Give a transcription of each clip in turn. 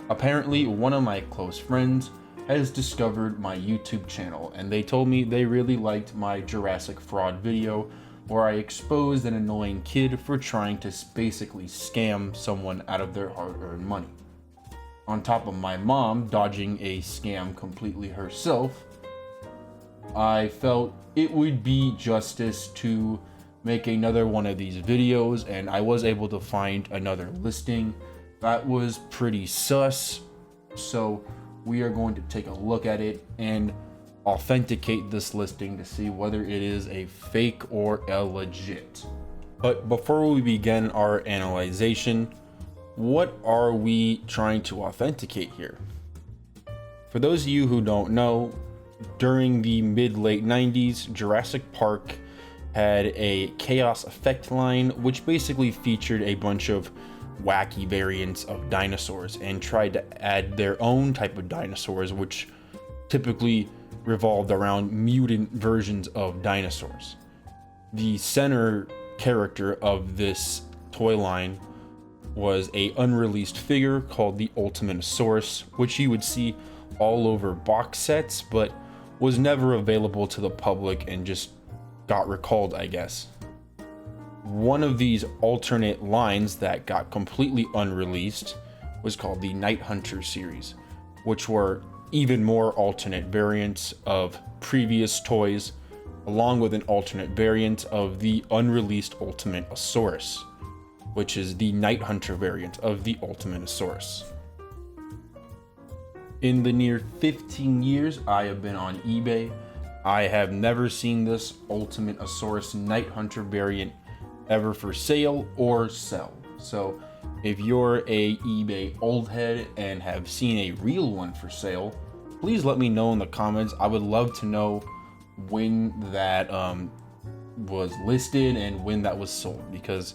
Apparently, one of my close friends has discovered my YouTube channel, and they told me they really liked my Jurassic fraud video where I exposed an annoying kid for trying to basically scam someone out of their hard-earned money. On top of my mom dodging a scam completely herself, I felt it would be justice to make another one of these videos, and I was able to find another listing that was pretty sus. So we are going to take a look at it and authenticate this listing to see whether it is a fake or a legit. But before we begin our analyzation, what are we trying to authenticate here? For those of you who don't know, during the mid-late 90s, Jurassic Park had a chaos effect line, which basically featured a bunch of wacky variants of dinosaurs and tried to add their own type of dinosaurs, which typically revolved around mutant versions of dinosaurs. The center character of this toy line was a unreleased figure called the Ultimatosaurus, which you would see all over box sets, but was never available to the public and just got recalled, I guess. One of these alternate lines that got completely unreleased was called the Night Hunter series, which were even more alternate variants of previous toys, along with an alternate variant of the unreleased Ultimatosaurus, which is the Night Hunter variant of the Ultimatosaurus. In the near 15 years I have been on eBay, I have never seen this Ultimatosaurus Night Hunter variant ever for sale or sell. So if you're a eBay old head and have seen a real one for sale, please let me know in the comments. I would love to know when that was listed and when that was sold, because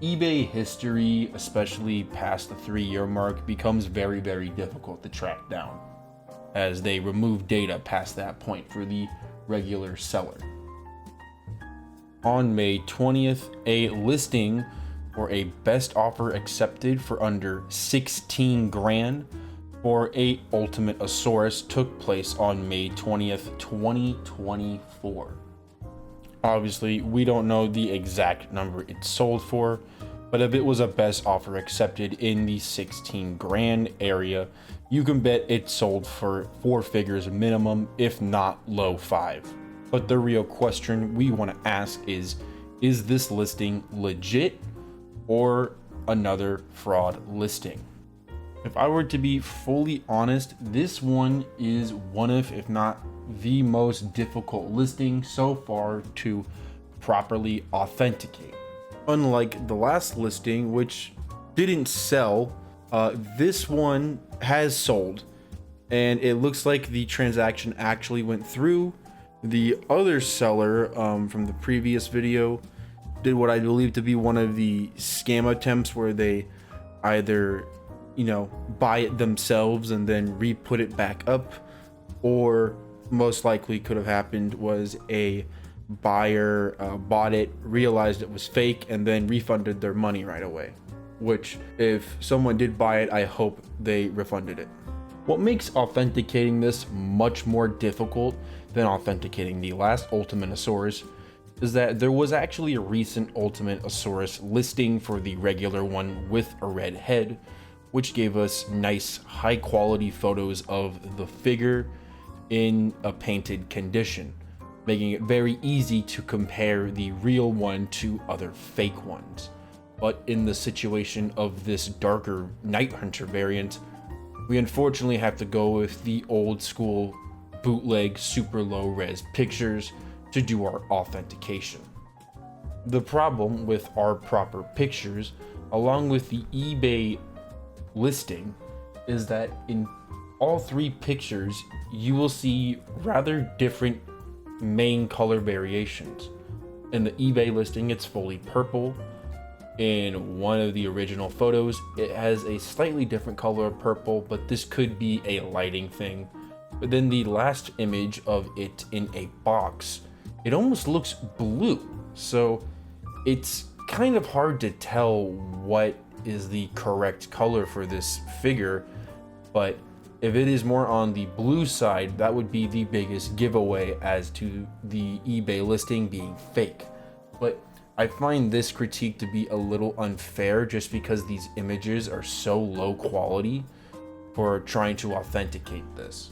eBay history, especially past the 3-year mark, becomes very, very difficult to track down as they remove data past that point for the regular seller. On May 20th, a listing for a best offer accepted for under 16 grand for a Ultimatosaurus took place on May 20th, 2024. Obviously, we don't know the exact number it sold for, but if it was a best offer accepted in the 16 grand area, you can bet it sold for 4 figures minimum, if not low 5. But the real question we want to ask is this listing legit or another fraud listing? If I were to be fully honest, this one is one of, if not the most difficult listing so far to properly authenticate. Unlike the last listing, which didn't sell, this one has sold, and it looks like the transaction actually went through. The other seller from the previous video did what I believe to be one of the scam attempts where they either, buy it themselves and then re-put it back up, or most likely could have happened was a buyer bought it, realized it was fake, and then refunded their money right away. Which, if someone did buy it, I hope they refunded it. What makes authenticating this much more difficult than authenticating the last Ultimatosaurus is that there was actually a recent Ultimatosaurus listing for the regular one with a red head, which gave us nice high quality photos of the figure in a painted condition, making it very easy to compare the real one to other fake ones. But in the situation of this darker Night Hunter variant, we unfortunately have to go with the old school bootleg super low res pictures to do our authentication. The problem with our proper pictures, along with the eBay listing, is that in all 3 pictures you will see rather different main color variations. In the eBay listing, it's fully purple. In one of the original photos, it has a slightly different color of purple, but this could be a lighting thing. But then the last image of it in a box, it almost looks blue. So it's kind of hard to tell what is the correct color for this figure, but if it is more on the blue side, that would be the biggest giveaway as to the eBay listing being fake. But I find this critique to be a little unfair just because these images are so low quality for trying to authenticate this.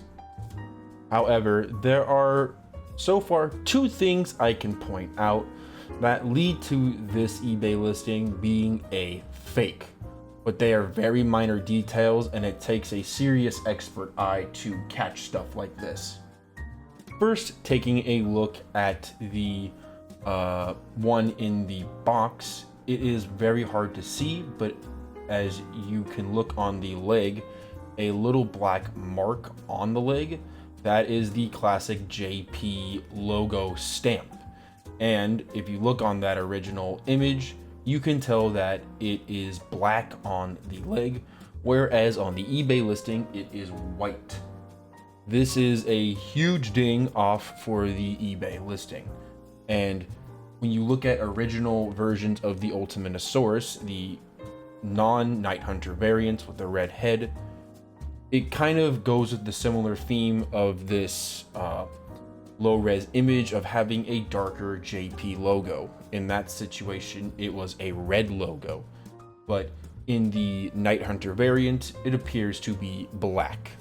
However, there are so far 2 things I can point out that lead to this eBay listing being a fake, but they are very minor details and it takes a serious expert eye to catch stuff like this. First, taking a look at the one in the box, it is very hard to see, but as you can look on the leg, a little black mark on the leg, that is the classic JP logo stamp. And if you look on that original image, you can tell that it is black on the leg, whereas on the eBay listing, it is white. This is a huge ding off for the eBay listing. And when you look at original versions of the Ultimatosaurus, the non-Night Hunter variants with the red head, it kind of goes with the similar theme of this low-res image of having a darker JP logo. In that situation, it was a red logo, but in the Night Hunter variant, it appears to be black.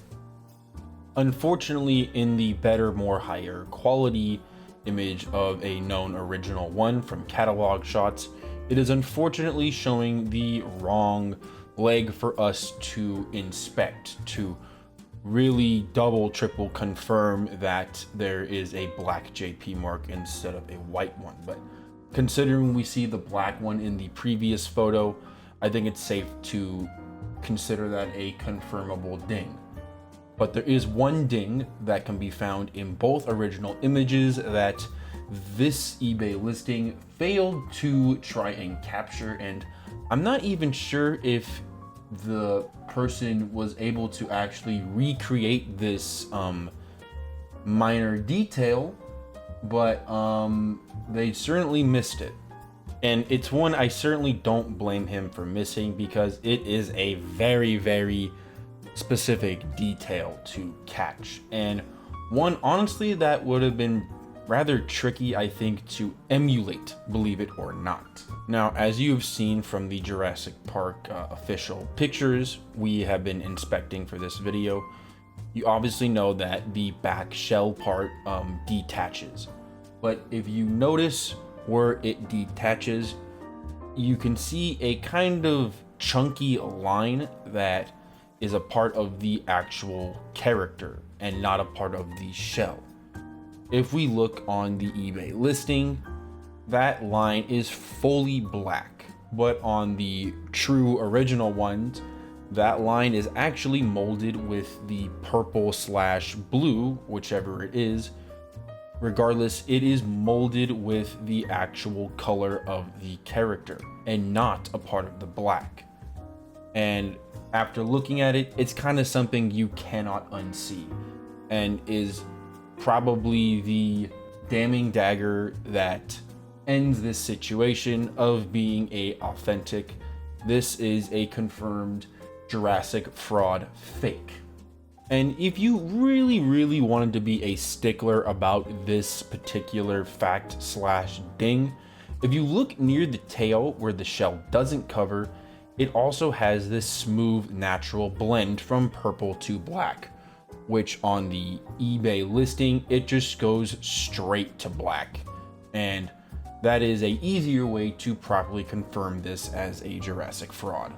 Unfortunately, in the better, more higher quality image of a known original one from catalog shots, it is unfortunately showing the wrong leg for us to inspect to really double, triple confirm that there is a black JP mark instead of a white one. But considering we see the black one in the previous photo, I think it's safe to consider that a confirmable ding. But there is one ding that can be found in both original images that this eBay listing failed to try and capture, and I'm not even sure if the person was able to actually recreate this minor detail, but they certainly missed it. And it's one I certainly don't blame him for missing because it is a very, very specific detail to catch. And one, honestly, that would have been rather tricky, I think, to emulate, believe it or not. Now, as you've seen from the Jurassic Park official pictures we have been inspecting for this video, you obviously know that the back shell part detaches. But if you notice where it detaches, you can see a kind of chunky line that is a part of the actual character and not a part of the shell. If we look on the eBay listing, that line is fully black, but on the true original ones, that line is actually molded with the purple/blue, whichever it is. Regardless, it is molded with the actual color of the character and not a part of the black. And after looking at it, it's kind of something you cannot unsee and is probably the damning dagger that ends this situation of being a authentic. This is a confirmed Jurassic fraud fake. And if you really wanted to be a stickler about this particular fact/ding, if you look near the tail where the shell doesn't cover, it also has this smooth natural blend from purple to black, which on the eBay listing, it just goes straight to black. And that is a easier way to properly confirm this as a Jurassic fraud.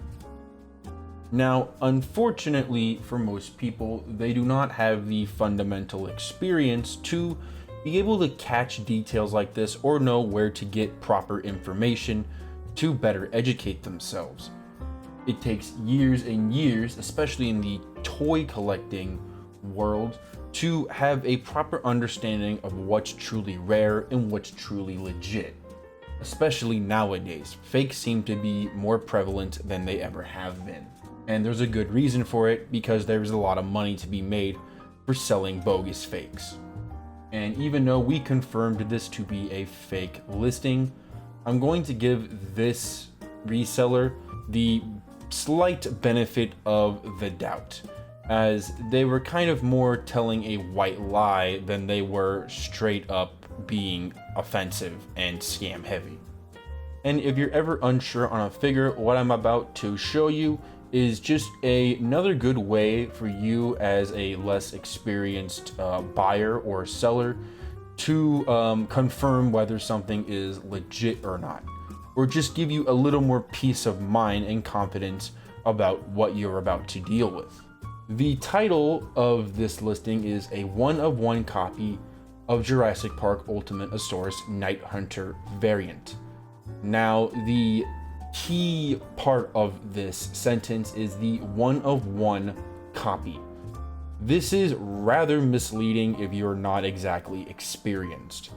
Now, unfortunately for most people, they do not have the fundamental experience to be able to catch details like this or know where to get proper information to better educate themselves. It takes years and years, especially in the toy collecting world, to have a proper understanding of what's truly rare and what's truly legit. Especially nowadays, fakes seem to be more prevalent than they ever have been. And there's a good reason for it, because there's a lot of money to be made for selling bogus fakes. And even though we confirmed this to be a fake listing, I'm going to give this reseller the slight benefit of the doubt, as they were kind of more telling a white lie than they were straight up being offensive and scam heavy. And if you're ever unsure on a figure, what I'm about to show you is just another good way for you as a less experienced buyer or seller to confirm whether something is legit or not, or just give you a little more peace of mind and confidence about what you're about to deal with. The title of this listing is a 1-of-1 copy of Jurassic Park Ultimate-Asaurus Night Hunter variant. Now, the key part of this sentence is the 1-of-1 copy. This is rather misleading if you're not exactly experienced.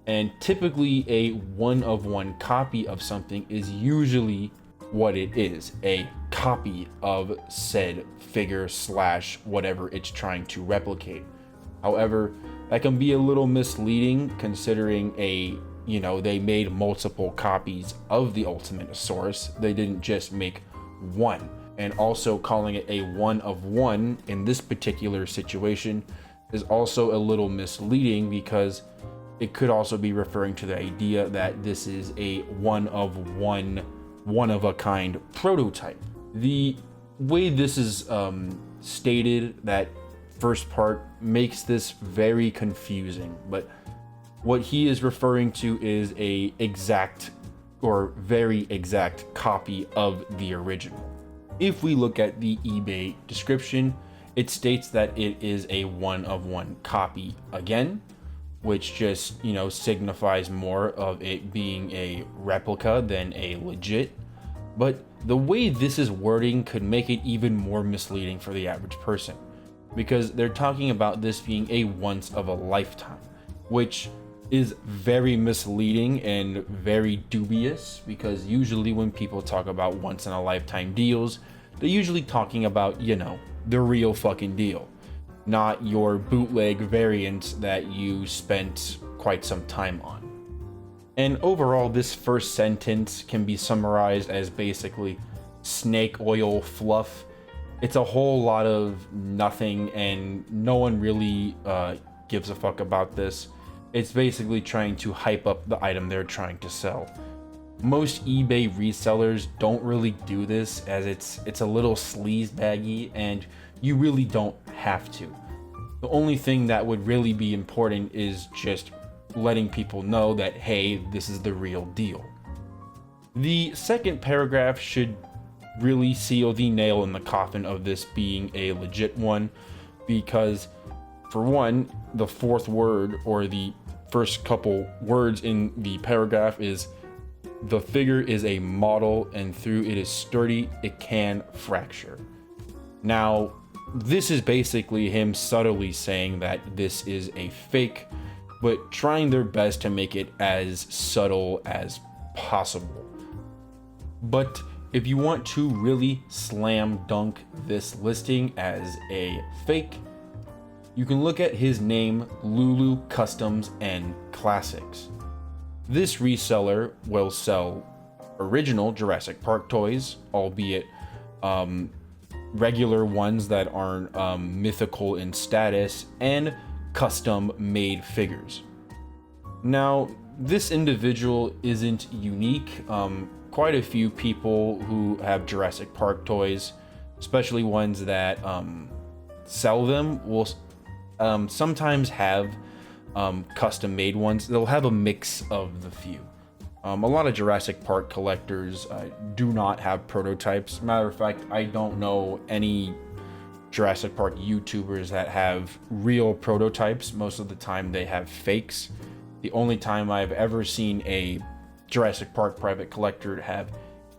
And typically a 1-of-1 copy of something is usually what it is, a copy of said figure / whatever it's trying to replicate. However, that can be a little misleading considering they made multiple copies of the Ultimate-Asaurus. They didn't just make one. And also calling it a 1-of-1 in this particular situation is also a little misleading because it could also be referring to the idea that this is a 1-of-1, one-of-a-kind prototype. The way this is stated, that first part, makes this very confusing, but what he is referring to is a exact or very exact copy of the original. If we look at the eBay description, it states that it is a 1-of-1 copy again, which just, signifies more of it being a replica than a legit. But the way this is wording could make it even more misleading for the average person, because they're talking about this being a once of a lifetime, which is very misleading and very dubious, because usually when people talk about once in a lifetime deals, they're usually talking about, the real fucking deal, not your bootleg variant that you spent quite some time on. And overall, this first sentence can be summarized as basically snake oil fluff. It's a whole lot of nothing, and no one really gives a fuck about this. It's basically trying to hype up the item they're trying to sell. Most eBay resellers don't really do this, as it's a little sleazebaggy, and you really don't have to. The only thing that would really be important is just letting people know that, hey, this is the real deal. The second paragraph should really seal the nail in the coffin of this being a legit one, because for one, the fourth word, or the first couple words in the paragraph, is the figure is a model, and through it is sturdy, it can fracture. Now, this is basically him subtly saying that this is a fake, but trying their best to make it as subtle as possible. But if you want to really slam dunk this listing as a fake, you can look at his name, Lulu Customs and Classics. This reseller will sell original Jurassic Park toys, albeit regular ones that aren't mythical in status, and custom made figures. Now, this individual isn't unique. Quite a few people who have Jurassic Park toys, especially ones that sell them, will sometimes have custom made ones. They'll have a mix of the few. A lot of Jurassic Park collectors do not have prototypes. Matter of fact, I don't know any Jurassic Park YouTubers that have real prototypes. Most of the time they have fakes. The only time I've ever seen a Jurassic Park private collector have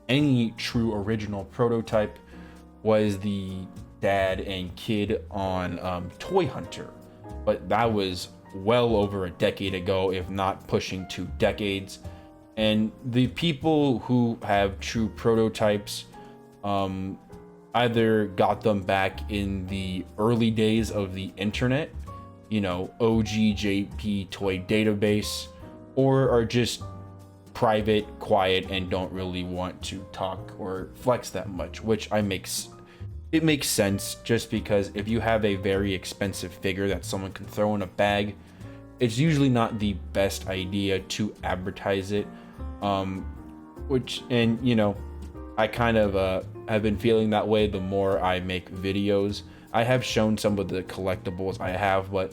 any true original prototype was the dad and kid on Toy Hunter, but that was well over a decade ago, if not pushing 2 decades. And the people who have true prototypes either got them back in the early days of the internet, OGJP toy database, or are just private, quiet, and don't really want to talk or flex that much, which it makes sense, just because if you have a very expensive figure that someone can throw in a bag, it's usually not the best idea to advertise it. And you know, I kind of have been feeling that way the more I make videos. I have shown some of the collectibles I have, but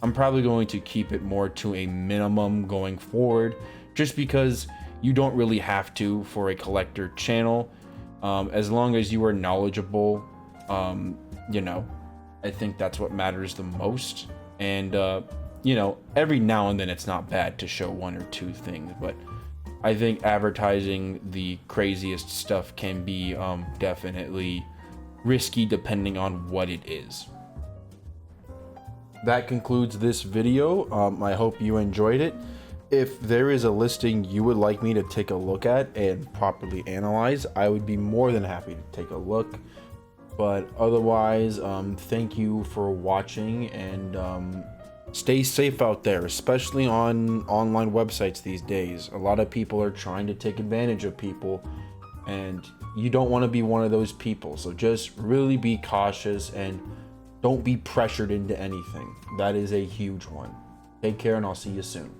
I'm probably going to keep it more to a minimum going forward, just because you don't really have to for a collector channel. As long as you are knowledgeable, you know, I think that's what matters the most. And you know, every now and then it's not bad to show one or two things, but I think advertising the craziest stuff can be definitely risky depending on what it is. That concludes this video. I hope you enjoyed it. If there is a listing you would like me to take a look at and properly analyze, I would be more than happy to take a look. But otherwise, thank you for watching, and stay safe out there, especially on online websites these days. A lot of people are trying to take advantage of people, and you don't want to be one of those people. So just really be cautious and don't be pressured into anything. That is a huge one. Take care, and I'll see you soon.